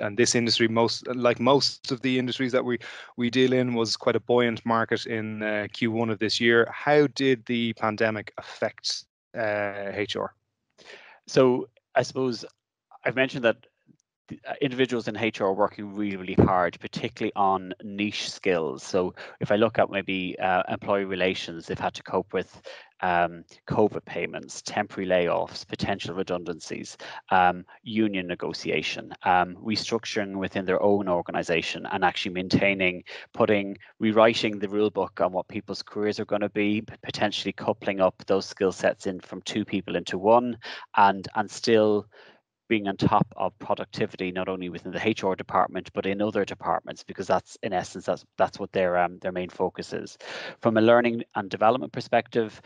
and this industry, like most of the industries that we deal in, was quite a buoyant market in Q1 of this year. How did the pandemic affect HR? So I suppose I've mentioned that individuals in HR are working really, really hard, particularly on niche skills. So if I look at maybe employee relations, they've had to cope with COVID payments, temporary layoffs, potential redundancies, union negotiation, restructuring within their own organization, and actually rewriting the rule book on what people's careers are going to be, potentially coupling up those skill sets in from 2 people into 1, and still being on top of productivity, not only within the HR department, but in other departments, because that's in essence, that's what their main focus is. From a learning and development perspective,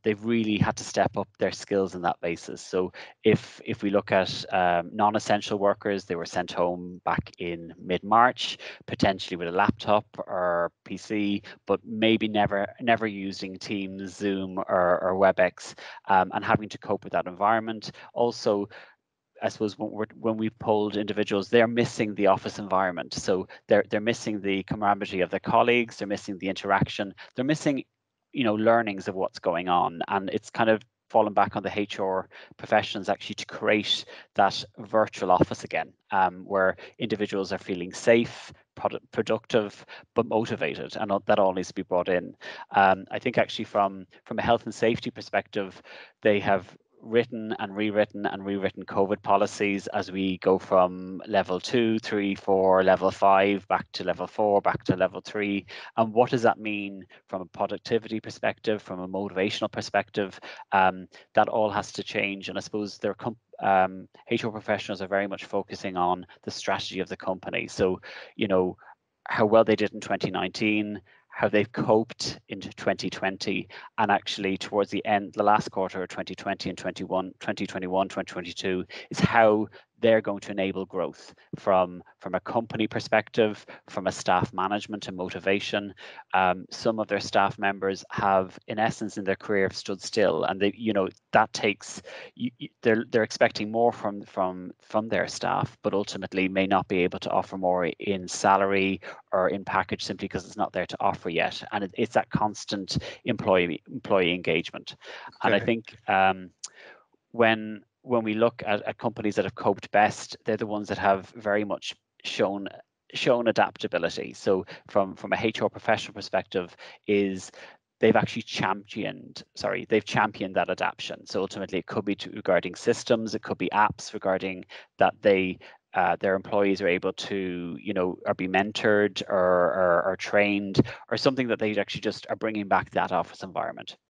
they've really had to step up their skills in that basis. So if we look at non-essential workers, they were sent home back in mid-March, potentially with a laptop or PC, but maybe never using Teams, Zoom, or Webex, and having to cope with that environment. Also, I suppose when we've polled individuals, they're missing the office environment. So they're missing the camaraderie of their colleagues, they're missing the interaction, they're missing, learnings of what's going on. And it's kind of fallen back on the HR professionals actually to create that virtual office again, where individuals are feeling safe, productive, but motivated, and that all needs to be brought in. I think actually from a health and safety perspective, they have written and rewritten COVID policies as we go from level 2, 3, 4, level 5, back to level 4, back to level 3. And what does that mean from a productivity perspective, from a motivational perspective? That all has to change. And I suppose their HR professionals are very much focusing on the strategy of the company. So, how well they did in 2019, how they've coped into 2020, and actually towards the last quarter of 2020 and 2021, 2022 is how they're going to enable growth from a company perspective, from a staff management and motivation. Some of their staff members have, in essence, in their career stood still, and that takes. They're expecting more from their staff, but ultimately may not be able to offer more in salary or in package simply because it's not there to offer yet. And it's that constant employee engagement. Okay. And I think when we look at companies that have coped best, they're the ones that have very much shown adaptability. So from a HR professional perspective, they've actually championed that adaptation. So ultimately it could be regarding systems, it could be apps regarding that their employees are able to, or be mentored or trained, or something that they actually just are bringing back that office environment.